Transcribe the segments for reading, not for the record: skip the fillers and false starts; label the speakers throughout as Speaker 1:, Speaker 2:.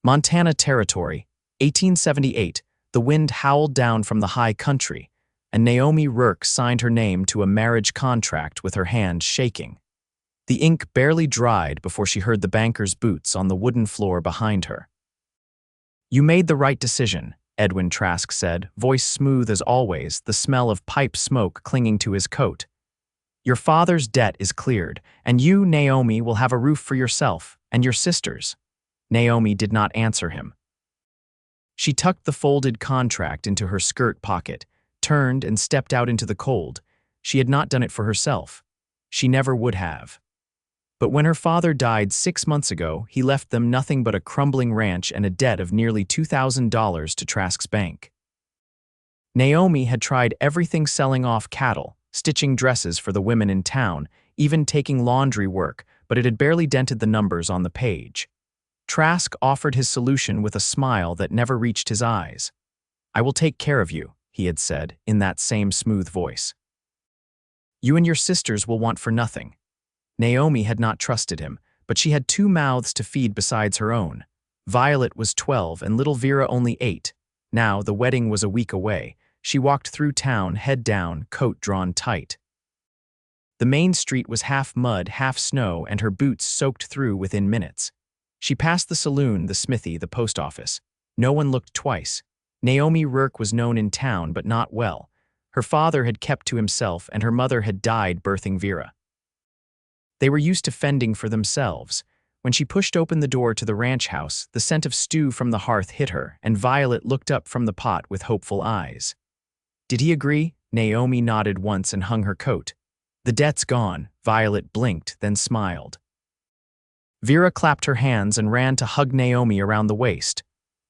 Speaker 1: Montana Territory, 1878. The wind howled down from the high country, and Naomi Rourke signed her name to a marriage contract with her hand shaking. The ink barely dried before she heard the banker's boots on the wooden floor behind her. "You made the right decision," Edwin Trask said, voice smooth as always, the smell of pipe smoke clinging to his coat. "Your father's debt is cleared, and you, Naomi, will have a roof for yourself and your sisters." Naomi did not answer him. She tucked the folded contract into her skirt pocket, turned and stepped out into the cold. She had not done it for herself. She never would have. But when her father died 6 months ago, he left them nothing but a crumbling ranch and a debt of nearly $2,000 to Trask's bank. Naomi had tried everything, selling off cattle, stitching dresses for the women in town, even taking laundry work, but it had barely dented the numbers on the page. Trask offered his solution with a smile that never reached his eyes. "I will take care of you," he had said, in that same smooth voice. "You and your sisters will want for nothing." Naomi had not trusted him, but she had 2 mouths to feed besides her own. Violet was 12 and little Vera only 8. Now the wedding was a week away. She walked through town, head down, coat drawn tight. The main street was half mud, half snow, and her boots soaked through within minutes. She passed the saloon, the smithy, the post office. No one looked twice. Naomi Rourke was known in town, but not well. Her father had kept to himself, and her mother had died birthing Vera. They were used to fending for themselves. When she pushed open the door to the ranch house, the scent of stew from the hearth hit her, and Violet looked up from the pot with hopeful eyes. "Did he agree?" Naomi nodded once and hung her coat. "The debt's gone." Violet blinked, then smiled. Vera clapped her hands and ran to hug Naomi around the waist.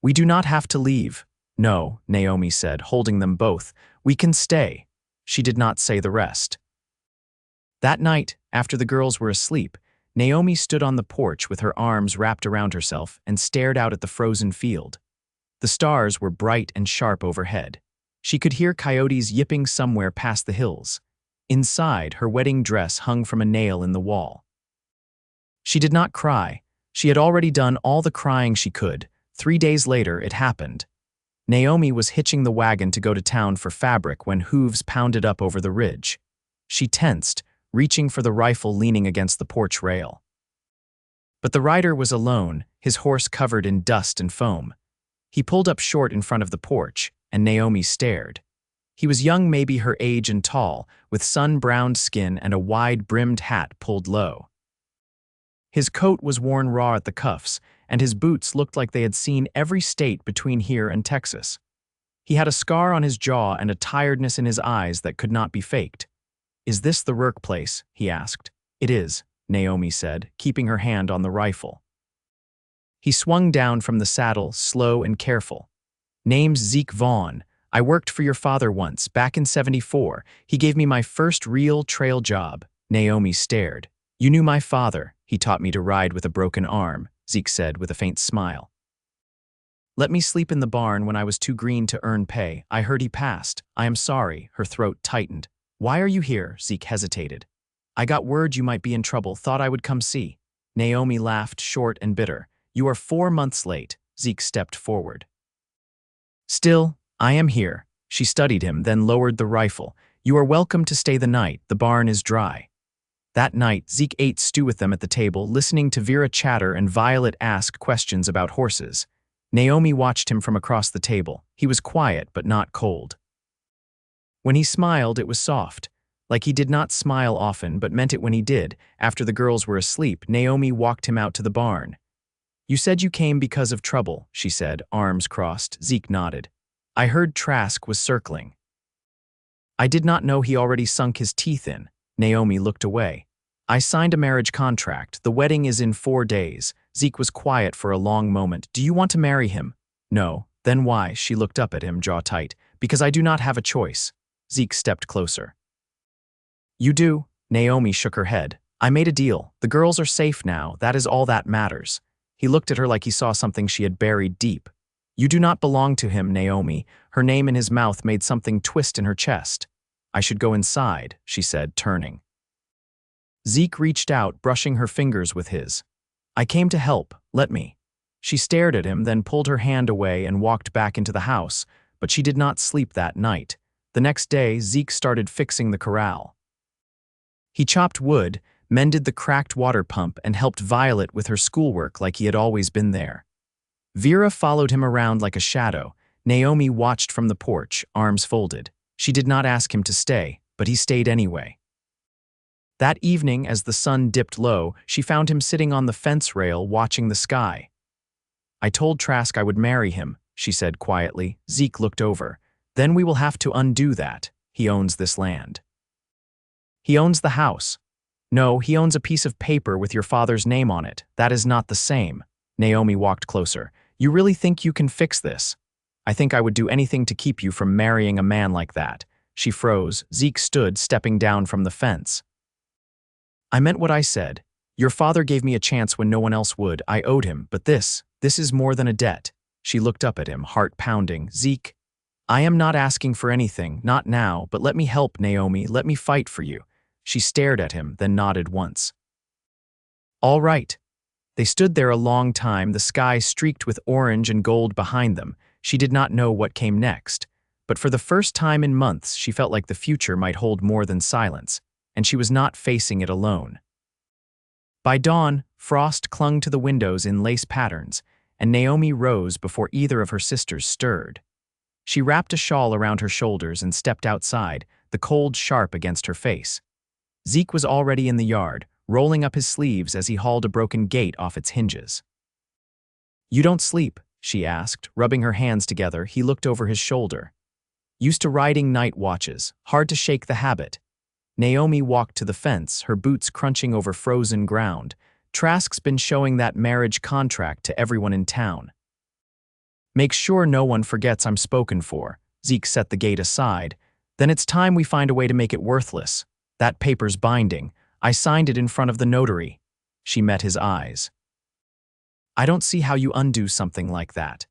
Speaker 1: "We do not have to leave." "No," Naomi said, holding them both. "We can stay." She did not say the rest. That night, after the girls were asleep, Naomi stood on the porch with her arms wrapped around herself and stared out at the frozen field. The stars were bright and sharp overhead. She could hear coyotes yipping somewhere past the hills. Inside, her wedding dress hung from a nail in the wall. She did not cry. She had already done all the crying she could. 3 days later, it happened. Naomi was hitching the wagon to go to town for fabric when hooves pounded up over the ridge. She tensed, reaching for the rifle leaning against the porch rail. But the rider was alone, his horse covered in dust and foam. He pulled up short in front of the porch, and Naomi stared. He was young, maybe her age, and tall, with sun-browned skin and a wide-brimmed hat pulled low. His coat was worn raw at the cuffs, and his boots looked like they had seen every state between here and Texas. He had a scar on his jaw and a tiredness in his eyes that could not be faked. "Is this the Rourke place?" he asked. "It is," Naomi said, keeping her hand on the rifle. He swung down from the saddle, slow and careful. "Name's Zeke Vaughn. I worked for your father once, back in '74. He gave me my first real trail job." Naomi stared. "You knew my father. He taught me to ride with a broken arm," Zeke said with a faint smile. "Let me sleep in the barn when I was too green to earn pay. I heard he passed. I am sorry." Her throat tightened. "Why are you here?" Zeke hesitated. "I got word you might be in trouble. Thought I would come see." Naomi laughed, short and bitter. "You are 4 months late." Zeke stepped forward. "Still, I am here." She studied him, then lowered the rifle. "You are welcome to stay the night. The barn is dry." That night, Zeke ate stew with them at the table, listening to Vera chatter and Violet ask questions about horses. Naomi watched him from across the table. He was quiet, but not cold. When he smiled, it was soft, like he did not smile often, but meant it when he did. After the girls were asleep, Naomi walked him out to the barn. "You said you came because of trouble," she said, arms crossed. Zeke nodded. "I heard Trask was circling." "I did not know he already sunk his teeth in." Naomi looked away. "I signed a marriage contract. The wedding is in 4 days. Zeke was quiet for a long moment. "Do you want to marry him?" "No." "Then why?" She looked up at him, jaw tight. "Because I do not have a choice." Zeke stepped closer. "You do." Naomi shook her head. "I made a deal. The girls are safe now. That is all that matters." He looked at her like he saw something she had buried deep. "You do not belong to him, Naomi." Her name in his mouth made something twist in her chest. "I should go inside," she said, turning. Zeke reached out, brushing her fingers with his. "I came to help. Let me." She stared at him, then pulled her hand away and walked back into the house, but she did not sleep that night. The next day, Zeke started fixing the corral. He chopped wood, mended the cracked water pump, and helped Violet with her schoolwork like he had always been there. Vera followed him around like a shadow. Naomi watched from the porch, arms folded. She did not ask him to stay, but he stayed anyway. That evening, as the sun dipped low, she found him sitting on the fence rail watching the sky. "I told Trask I would marry him," she said quietly. Zeke looked over. "Then we will have to undo that. He owns this land." "He owns the house." "No, he owns a piece of paper with your father's name on it. That is not the same." Naomi walked closer. "You really think you can fix this?" "I think I would do anything to keep you from marrying a man like that." She froze. Zeke stood, stepping down from the fence. "I meant what I said. Your father gave me a chance when no one else would. I owed him, but this is more than a debt." She looked up at him, heart pounding. "Zeke, I am not asking for anything, not now, but let me help, Naomi. Let me fight for you." She stared at him, then nodded once. "All right." They stood there a long time, the sky streaked with orange and gold behind them. She did not know what came next, but for the first time in months she felt like the future might hold more than silence, and she was not facing it alone. By dawn, frost clung to the windows in lace patterns, and Naomi rose before either of her sisters stirred. She wrapped a shawl around her shoulders and stepped outside, the cold sharp against her face. Zeke was already in the yard, rolling up his sleeves as he hauled a broken gate off its hinges. "You don't sleep?" she asked, rubbing her hands together. He looked over his shoulder. "Used to riding night watches, hard to shake the habit." Naomi walked to the fence, her boots crunching over frozen ground. "Trask's been showing that marriage contract to everyone in town. Make sure no one forgets I'm spoken for." Zeke set the gate aside. "Then it's time we find a way to make it worthless. That paper's binding. I signed it in front of the notary." She met his eyes. "I don't see how you undo something like that."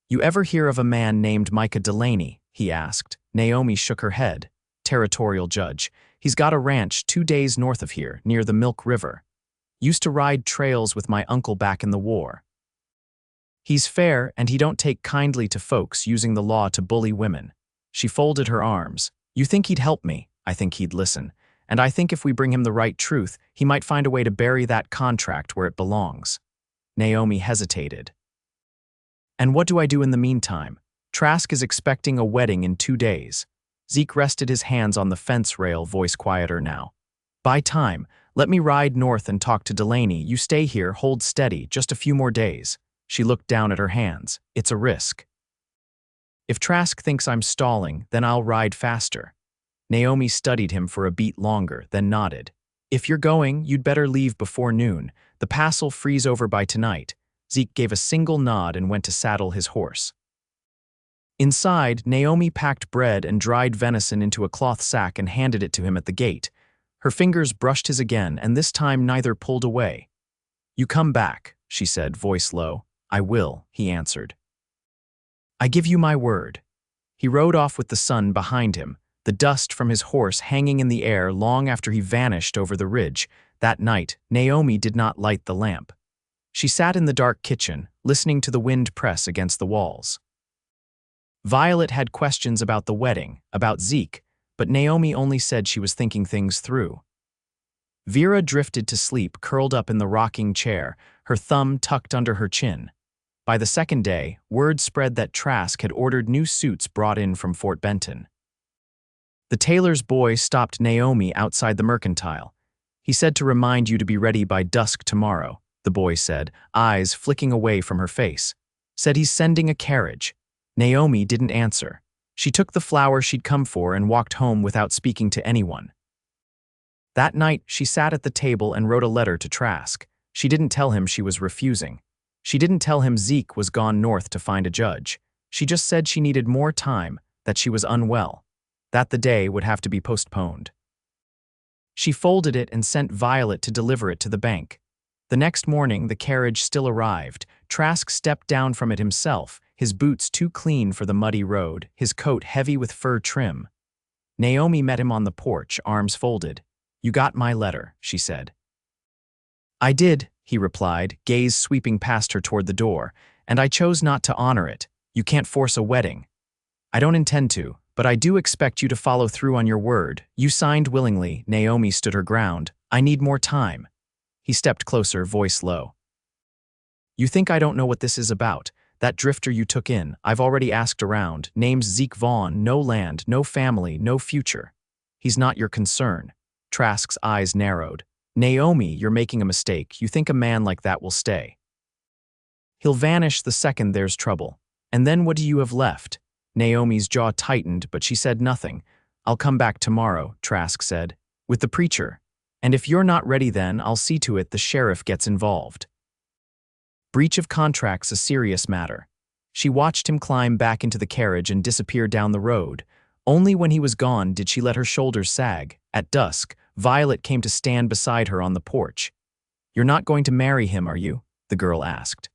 Speaker 1: "You ever hear of a man named Micah Delaney?" he asked. Naomi shook her head. "Territorial judge. He's got a ranch 2 days north of here, near the Milk River. Used to ride trails with my uncle back in the war. He's fair, and he don't take kindly to folks using the law to bully women." She folded her arms. "You think he'd help me? I think he'd listen. And I think if we bring him the right truth, he might find a way to bury that contract where it belongs." Naomi hesitated. "And what do I do in the meantime? Trask is expecting a wedding in 2 days." Zeke rested his hands on the fence rail, voice quieter now. "Buy time. Let me ride north and talk to Delaney. You stay here, hold steady, just a few more days." She looked down at her hands. "It's a risk. If Trask thinks I'm stalling, then I'll ride faster." Naomi studied him for a beat longer, then nodded. "If you're going, you'd better leave before noon. The pass'll freeze over by tonight." Zeke gave a single nod and went to saddle his horse. Inside, Naomi packed bread and dried venison into a cloth sack and handed it to him at the gate. Her fingers brushed his again, and this time neither pulled away. "You come back," she said, voice low. "I will," he answered. "I give you my word." He rode off with the sun behind him, the dust from his horse hanging in the air long after he vanished over the ridge. That night, Naomi did not light the lamp. She sat in the dark kitchen, listening to the wind press against the walls. Violet had questions about the wedding, about Zeke, but Naomi only said she was thinking things through. Vera drifted to sleep, curled up in the rocking chair, her thumb tucked under her chin. By the second day, word spread that Trask had ordered new suits brought in from Fort Benton. The tailor's boy stopped Naomi outside the mercantile. "He said to remind you to be ready by dusk tomorrow," the boy said, eyes flicking away from her face. "Said he's sending a carriage." Naomi didn't answer. She took the flower she'd come for and walked home without speaking to anyone. That night, she sat at the table and wrote a letter to Trask. She didn't tell him she was refusing. She didn't tell him Zeke was gone north to find a judge. She just said she needed more time, that she was unwell, that the day would have to be postponed. She folded it and sent Violet to deliver it to the bank. The next morning, the carriage still arrived. Trask stepped down from it himself, his boots too clean for the muddy road, his coat heavy with fur trim. Naomi met him on the porch, arms folded. "You got my letter," she said. I did, he replied, gaze sweeping past her toward the door, and I chose not to honor it. You can't force a wedding. I don't intend to, but I do expect you to follow through on your word. You signed willingly. Naomi stood her ground. I need more time. He stepped closer, voice low. You think I don't know what this is about? That drifter you took in, I've already asked around. Name's Zeke Vaughn, no land, no family, no future. He's not your concern. Trask's eyes narrowed. Naomi, you're making a mistake. You think a man like that will stay. He'll vanish the second there's trouble. And then what do you have left? Naomi's jaw tightened, but she said nothing. I'll come back tomorrow, Trask said, with the preacher. And if you're not ready then, I'll see to it the sheriff gets involved. Breach of contract's a serious matter. She watched him climb back into the carriage and disappear down the road. Only when he was gone did she let her shoulders sag. At dusk, Violet came to stand beside her on the porch. You're not going to marry him, are you? The girl asked.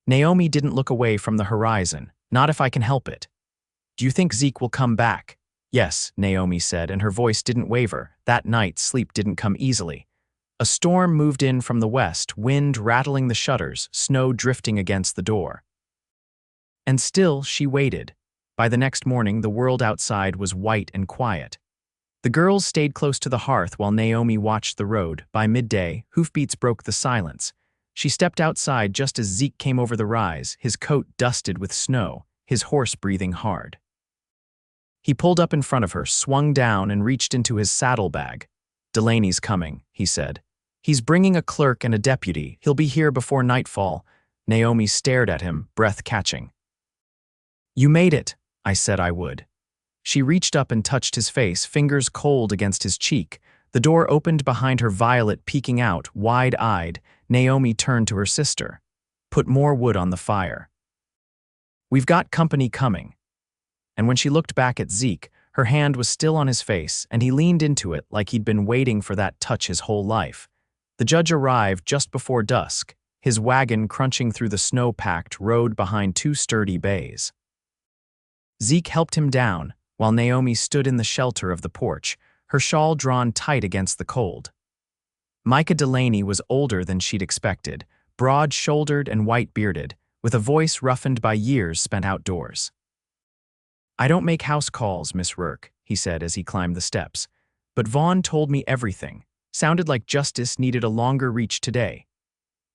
Speaker 1: Naomi didn't look away from the horizon. Not if I can help it. Do you think Zeke will come back? Yes, Naomi said, and her voice didn't waver. That night, sleep didn't come easily. A storm moved in from the west, wind rattling the shutters, snow drifting against the door. And still, she waited. By the next morning, the world outside was white and quiet. The girls stayed close to the hearth while Naomi watched the road. By midday, hoofbeats broke the silence. She stepped outside just as Zeke came over the rise, his coat dusted with snow, his horse breathing hard. He pulled up in front of her, swung down, and reached into his saddlebag. Delaney's coming, he said. He's bringing a clerk and a deputy. He'll be here before nightfall. Naomi stared at him, breath catching. You made it, I said I would. She reached up and touched his face, fingers cold against his cheek. The door opened behind her, Violet peeking out, wide-eyed. Naomi turned to her sister. Put more wood on the fire. We've got company coming. And when she looked back at Zeke, her hand was still on his face, and he leaned into it like he'd been waiting for that touch his whole life. The judge arrived just before dusk, his wagon crunching through the snow-packed road behind two sturdy bays. Zeke helped him down, while Naomi stood in the shelter of the porch, her shawl drawn tight against the cold. Micah Delaney was older than she'd expected, broad-shouldered and white-bearded, with a voice roughened by years spent outdoors. I don't make house calls, Miss Rourke, he said as he climbed the steps. But Vaughn told me everything. Sounded like justice needed a longer reach today.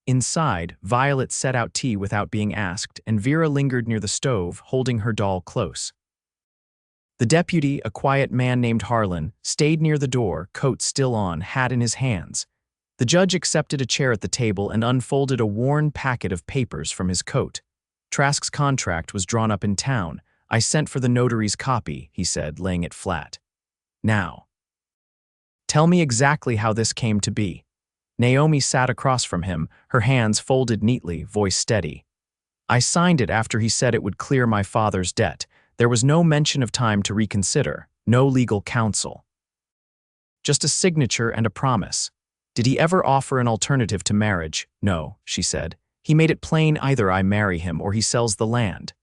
Speaker 1: Inside, Violet set out tea without being asked, and Vera lingered near the stove, holding her doll close. The deputy, a quiet man named Harlan, stayed near the door, coat still on, hat in his hands. The judge accepted a chair at the table and unfolded a worn packet of papers from his coat. Trask's contract was drawn up in town. I sent for the notary's copy, he said, laying it flat. Now, tell me exactly how this came to be. Naomi sat across from him, her hands folded neatly, voice steady. I signed it after he said it would clear my father's debt. There was no mention of time to reconsider, no legal counsel. Just a signature and a promise. Did he ever offer an alternative to marriage? No, she said. He made it plain either I marry him or he sells the land.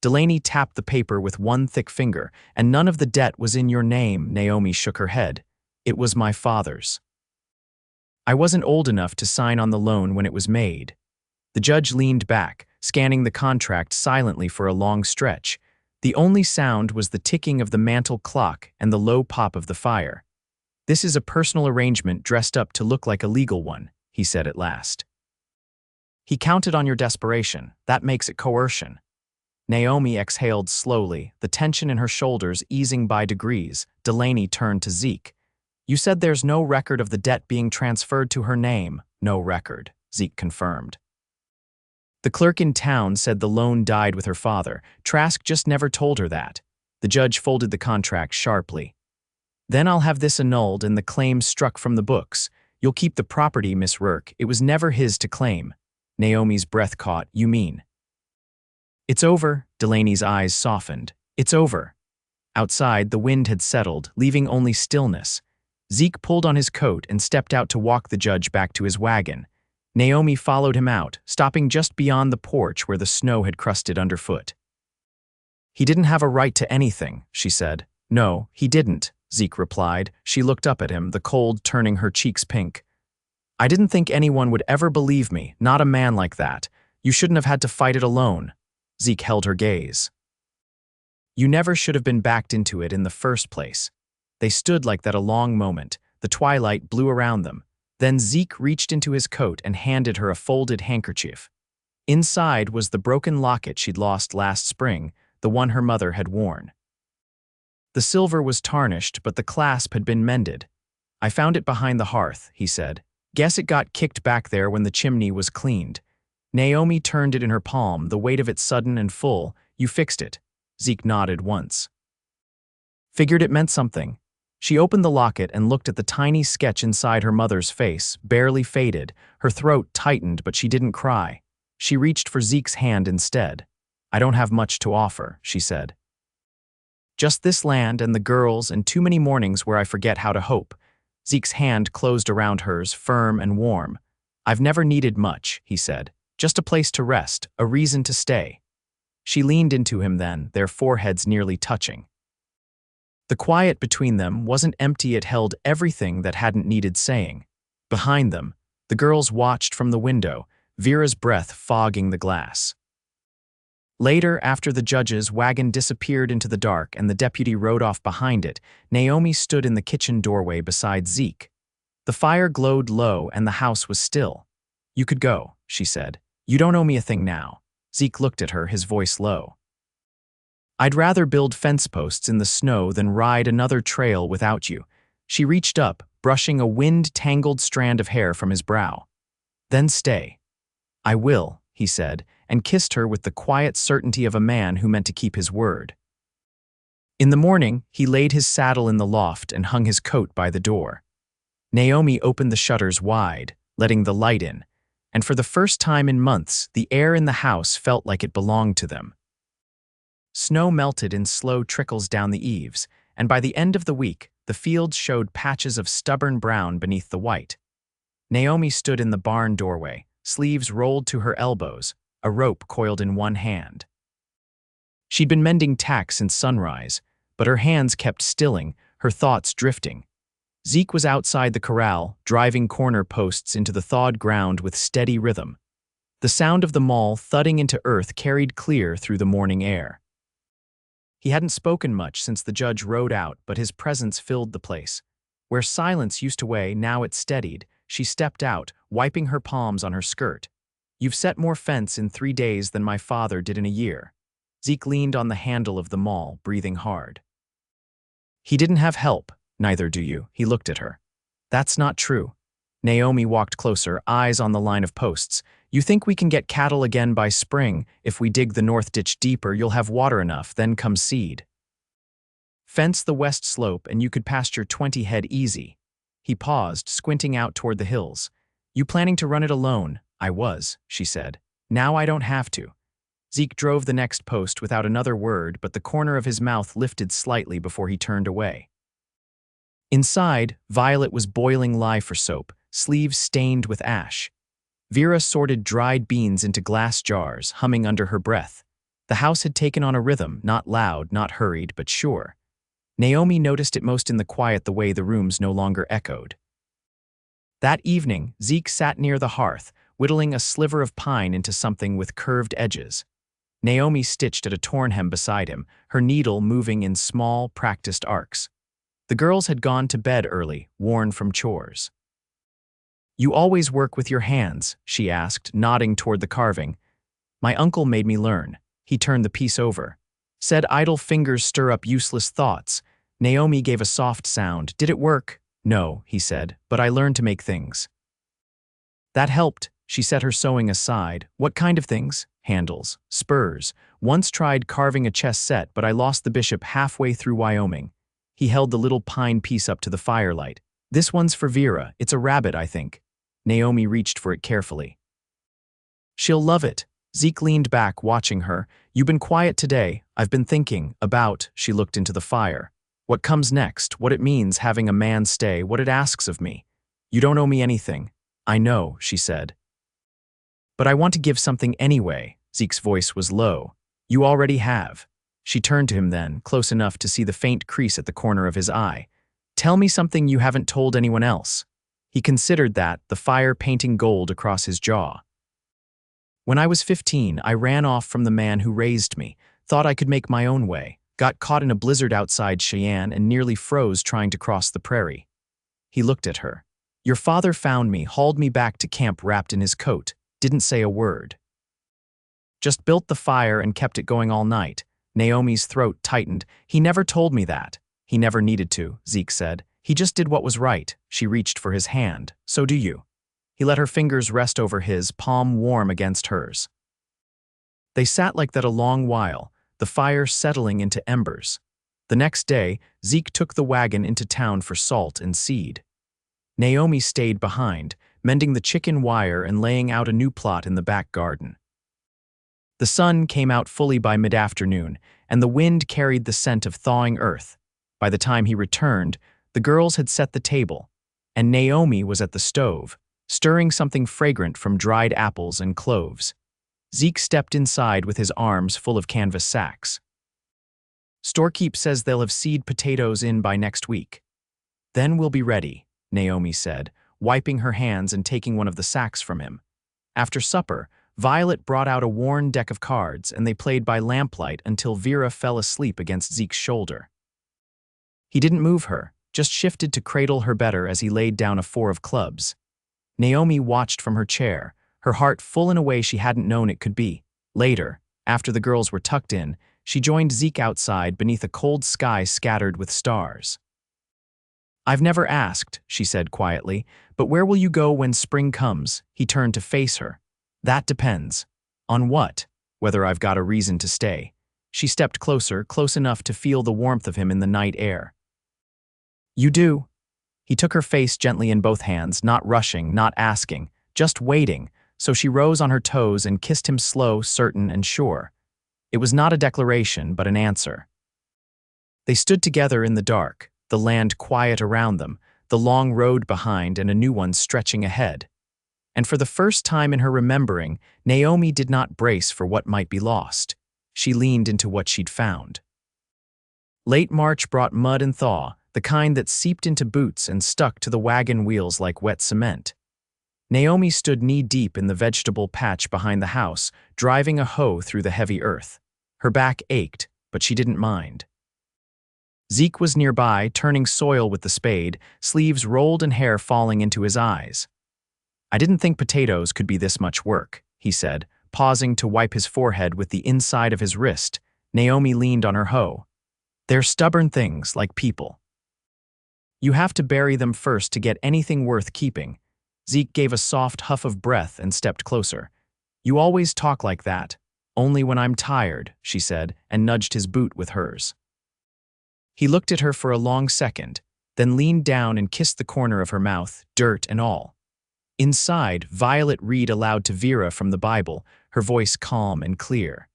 Speaker 1: Delaney tapped the paper with one thick finger, and none of the debt was in your name, Naomi shook her head. It was my father's. I wasn't old enough to sign on the loan when it was made. The judge leaned back, scanning the contract silently for a long stretch. The only sound was the ticking of the mantel clock and the low pop of the fire. This is a personal arrangement dressed up to look like a legal one, he said at last. He counted on your desperation. That makes it coercion. Naomi exhaled slowly, the tension in her shoulders easing by degrees. Delaney turned to Zeke. You said there's no record of the debt being transferred to her name. No record, Zeke confirmed. The clerk in town said the loan died with her father. Trask just never told her that. The judge folded the contract sharply. Then I'll have this annulled and the claim struck from the books. You'll keep the property, Miss Rourke. It was never his to claim. Naomi's breath caught. You mean? It's over, Delaney's eyes softened. It's over. Outside, the wind had settled, leaving only stillness. Zeke pulled on his coat and stepped out to walk the judge back to his wagon. Naomi followed him out, stopping just beyond the porch where the snow had crusted underfoot. He didn't have a right to anything, she said. No, he didn't, Zeke replied. She looked up at him, the cold turning her cheeks pink. I didn't think anyone would ever believe me, not a man like that. You shouldn't have had to fight it alone. Zeke held her gaze. You never should have been backed into it in the first place. They stood like that a long moment. The twilight blew around them. Then Zeke reached into his coat and handed her a folded handkerchief. Inside was the broken locket she'd lost last spring, the one her mother had worn. The silver was tarnished, but the clasp had been mended. I found it behind the hearth, he said. Guess it got kicked back there when the chimney was cleaned. Naomi turned it in her palm, the weight of it sudden and full. You fixed it. Zeke nodded once. Figured it meant something. She opened the locket and looked at the tiny sketch inside her mother's face, barely faded. Her throat tightened, but she didn't cry. She reached for Zeke's hand instead. I don't have much to offer, she said. Just this land and the girls and too many mornings where I forget how to hope. Zeke's hand closed around hers, firm and warm. I've never needed much, he said. Just a place to rest, a reason to stay. She leaned into him then, their foreheads nearly touching. The quiet between them wasn't empty, it held everything that hadn't needed saying. Behind them, the girls watched from the window, Vera's breath fogging the glass. Later, after the judge's wagon disappeared into the dark and the deputy rode off behind it, Naomi stood in the kitchen doorway beside Zeke. The fire glowed low and the house was still. You could go, she said. You don't owe me a thing now. Zeke looked at her, his voice low. I'd rather build fence posts in the snow than ride another trail without you. She reached up, brushing a wind-tangled strand of hair from his brow. Then stay. I will, he said, and kissed her with the quiet certainty of a man who meant to keep his word. In the morning, he laid his saddle in the loft and hung his coat by the door. Naomi opened the shutters wide, letting the light in, and for the first time in months, the air in the house felt like it belonged to them. Snow melted in slow trickles down the eaves, and by the end of the week, the fields showed patches of stubborn brown beneath the white. Naomi stood in the barn doorway, sleeves rolled to her elbows, a rope coiled in one hand. She'd been mending tack since sunrise, but her hands kept stilling, her thoughts drifting. Zeke was outside the corral, driving corner posts into the thawed ground with steady rhythm. The sound of the maul thudding into earth carried clear through the morning air. He hadn't spoken much since the judge rode out, but his presence filled the place. Where silence used to weigh, now it steadied. She stepped out, wiping her palms on her skirt. You've set more fence in 3 days than my father did in a year. Zeke leaned on the handle of the maul, breathing hard. He didn't have help. Neither do you, he looked at her. That's not true. Naomi walked closer, eyes on the line of posts. You think we can get cattle again by spring? If we dig the north ditch deeper, you'll have water enough, then come seed. Fence the west slope and you could pasture 20 head easy. He paused, squinting out toward the hills. You planning to run it alone? I was, she said. Now I don't have to. Zeke drove the next post without another word, but the corner of his mouth lifted slightly before he turned away. Inside, Violet was boiling lye for soap, sleeves stained with ash. Vera sorted dried beans into glass jars, humming under her breath. The house had taken on a rhythm, not loud, not hurried, but sure. Naomi noticed it most in the quiet, the way the rooms no longer echoed. That evening, Zeke sat near the hearth, whittling a sliver of pine into something with curved edges. Naomi stitched at a torn hem beside him, her needle moving in small, practiced arcs. The girls had gone to bed early, worn from chores. You always work with your hands, she asked, nodding toward the carving. My uncle made me learn. He turned the piece over. Said idle fingers stir up useless thoughts. Naomi gave a soft sound. Did it work? No, he said, but I learned to make things. That helped. She set her sewing aside. What kind of things? Handles, spurs. Once tried carving a chess set, but I lost the bishop halfway through Wyoming. He held the little pine piece up to the firelight. This one's for Vera. It's a rabbit, I think. Naomi reached for it carefully. She'll love it. Zeke leaned back, watching her. You've been quiet today. I've been thinking about, she looked into the fire. What comes next, what it means having a man stay, what it asks of me. You don't owe me anything. I know, she said. But I want to give something anyway. Zeke's voice was low. You already have. She turned to him then, close enough to see the faint crease at the corner of his eye. Tell me something you haven't told anyone else. He considered that, the fire painting gold across his jaw. When I was 15, I ran off from the man who raised me, thought I could make my own way, got caught in a blizzard outside Cheyenne and nearly froze trying to cross the prairie. He looked at her. Your father found me, hauled me back to camp wrapped in his coat, didn't say a word. Just built the fire and kept it going all night. Naomi's throat tightened. He never told me that. He never needed to, Zeke said. He just did what was right. She reached for his hand. So do you. He let her fingers rest over his, palm warm against hers. They sat like that a long while, the fire settling into embers. The next day, Zeke took the wagon into town for salt and seed. Naomi stayed behind, mending the chicken wire and laying out a new plot in the back garden. The sun came out fully by mid-afternoon, and the wind carried the scent of thawing earth. By the time he returned, the girls had set the table, and Naomi was at the stove, stirring something fragrant from dried apples and cloves. Zeke stepped inside with his arms full of canvas sacks. Storekeep says they'll have seed potatoes in by next week. Then we'll be ready, Naomi said, wiping her hands and taking one of the sacks from him. After supper, Violet brought out a worn deck of cards and they played by lamplight until Vera fell asleep against Zeke's shoulder. He didn't move her, just shifted to cradle her better as he laid down a 4 of clubs. Naomi watched from her chair, her heart full in a way she hadn't known it could be. Later, after the girls were tucked in, she joined Zeke outside beneath a cold sky scattered with stars. I've never asked, she said quietly, but where will you go when spring comes? He turned to face her. That depends. On what? Whether I've got a reason to stay. She stepped closer, close enough to feel the warmth of him in the night air. You do. He took her face gently in both hands, not rushing, not asking, just waiting, so she rose on her toes and kissed him slow, certain, and sure. It was not a declaration, but an answer. They stood together in the dark, the land quiet around them, the long road behind and a new one stretching ahead. And for the first time in her remembering, Naomi did not brace for what might be lost. She leaned into what she'd found. Late March brought mud and thaw, the kind that seeped into boots and stuck to the wagon wheels like wet cement. Naomi stood knee-deep in the vegetable patch behind the house, driving a hoe through the heavy earth. Her back ached, but she didn't mind. Zeke was nearby, turning soil with the spade, sleeves rolled and hair falling into his eyes. I didn't think potatoes could be this much work, he said, pausing to wipe his forehead with the inside of his wrist. Naomi leaned on her hoe. They're stubborn things, like people. You have to bury them first to get anything worth keeping. Zeke gave a soft huff of breath and stepped closer. You always talk like that. Only when I'm tired, she said, and nudged his boot with hers. He looked at her for a long second, then leaned down and kissed the corner of her mouth, dirt and all. Inside, Violet read aloud to Vera from the Bible, her voice calm and clear.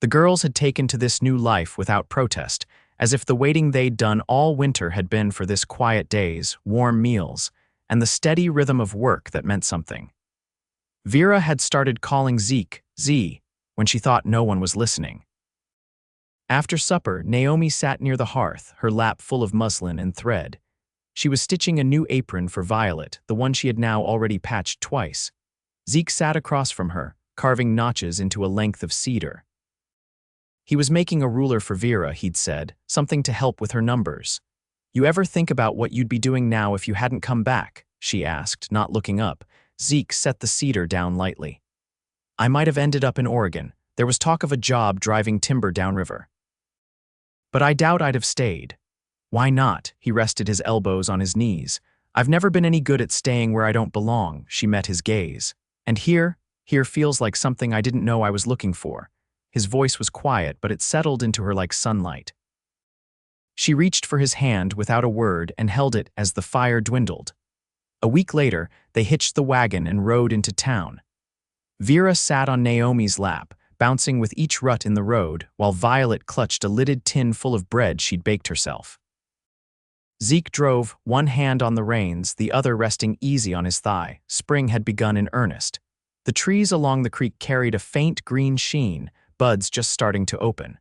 Speaker 1: The girls had taken to this new life without protest, as if the waiting they'd done all winter had been for this quiet days, warm meals, and the steady rhythm of work that meant something. Vera had started calling Zeke, Z, when she thought no one was listening. After supper, Naomi sat near the hearth, her lap full of muslin and thread. She was stitching a new apron for Violet, the one she had now already patched twice. Zeke sat across from her, carving notches into a length of cedar. He was making a ruler for Vera, he'd said, something to help with her numbers. You ever think about what you'd be doing now if you hadn't come back? She asked, not looking up. Zeke set the cedar down lightly. I might have ended up in Oregon. There was talk of a job driving timber downriver. But I doubt I'd have stayed. Why not? He rested his elbows on his knees. I've never been any good at staying where I don't belong, she met his gaze. And here feels like something I didn't know I was looking for. His voice was quiet, but it settled into her like sunlight. She reached for his hand without a word and held it as the fire dwindled. A week later, they hitched the wagon and rode into town. Vera sat on Naomi's lap, bouncing with each rut in the road, while Violet clutched a lidded tin full of bread she'd baked herself. Zeke drove, one hand on the reins, the other resting easy on his thigh. Spring had begun in earnest. The trees along the creek carried a faint green sheen, buds just starting to open.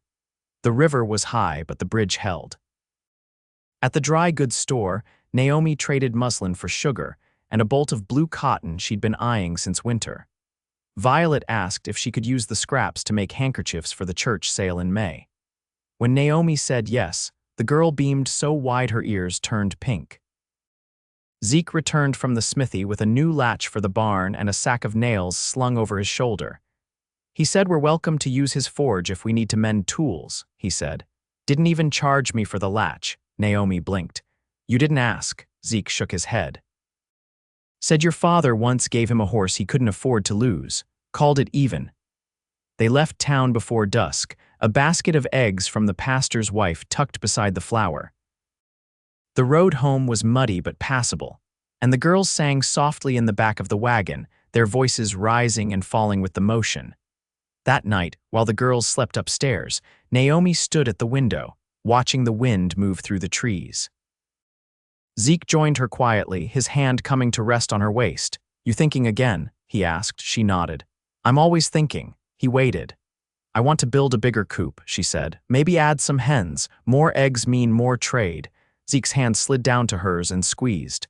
Speaker 1: The river was high, but the bridge held. At the dry goods store, Naomi traded muslin for sugar and a bolt of blue cotton she'd been eyeing since winter. Violet asked if she could use the scraps to make handkerchiefs for the church sale in May. When Naomi said yes, the girl beamed so wide her ears turned pink. Zeke returned from the smithy with a new latch for the barn and a sack of nails slung over his shoulder. He said we're welcome to use his forge if we need to mend tools, he said. Didn't even charge me for the latch, Naomi blinked. You didn't ask, Zeke shook his head. Said your father once gave him a horse he couldn't afford to lose, called it even. They left town before dusk, a basket of eggs from the pastor's wife tucked beside the flour. The road home was muddy but passable, and the girls sang softly in the back of the wagon, their voices rising and falling with the motion. That night, while the girls slept upstairs, Naomi stood at the window, watching the wind move through the trees. Zeke joined her quietly, his hand coming to rest on her waist. You thinking again? He asked. She nodded. I'm always thinking. He waited. I want to build a bigger coop, she said. Maybe add some hens. More eggs mean more trade. Zeke's hand slid down to hers and squeezed.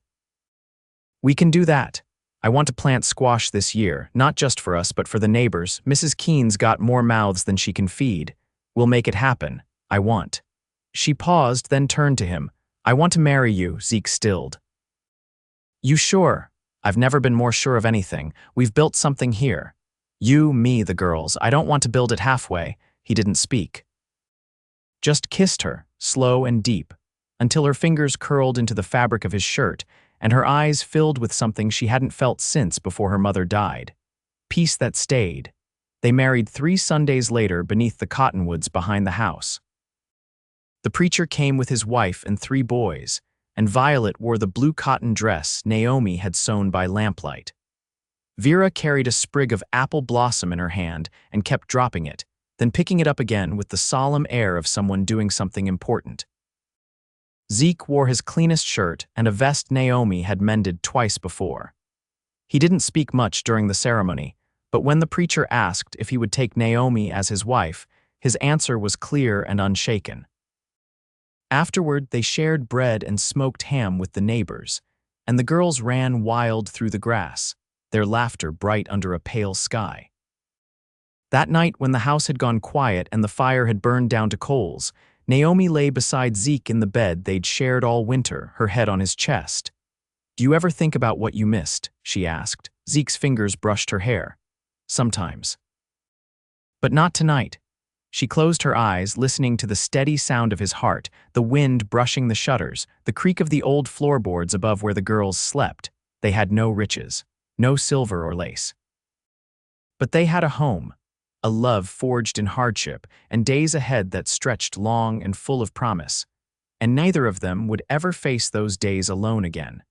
Speaker 1: We can do that. I want to plant squash this year, not just for us but for the neighbors. Mrs. Keene's got more mouths than she can feed. We'll make it happen. I want. She paused, then turned to him. I want to marry you, Zeke stilled. You sure? I've never been more sure of anything. We've built something here. You, me, the girls. I don't want to build it halfway. He didn't speak. Just kissed her, slow and deep, until her fingers curled into the fabric of his shirt, and her eyes filled with something she hadn't felt since before her mother died. Peace that stayed. They married 3 Sundays later beneath the cottonwoods behind the house. The preacher came with his wife and 3 boys, and Violet wore the blue cotton dress Naomi had sewn by lamplight. Vera carried a sprig of apple blossom in her hand and kept dropping it, then picking it up again with the solemn air of someone doing something important. Zeke wore his cleanest shirt and a vest Naomi had mended twice before. He didn't speak much during the ceremony, but when the preacher asked if he would take Naomi as his wife, his answer was clear and unshaken. Afterward, they shared bread and smoked ham with the neighbors, and the girls ran wild through the grass, their laughter bright under a pale sky. That night, when the house had gone quiet and the fire had burned down to coals, Naomi lay beside Zeke in the bed they'd shared all winter, her head on his chest. Do you ever think about what you missed? She asked. Zeke's fingers brushed her hair. Sometimes. But not tonight. She closed her eyes, listening to the steady sound of his heart, the wind brushing the shutters, the creak of the old floorboards above where the girls slept. They had no riches, no silver or lace. But they had a home, a love forged in hardship, and days ahead that stretched long and full of promise. And neither of them would ever face those days alone again.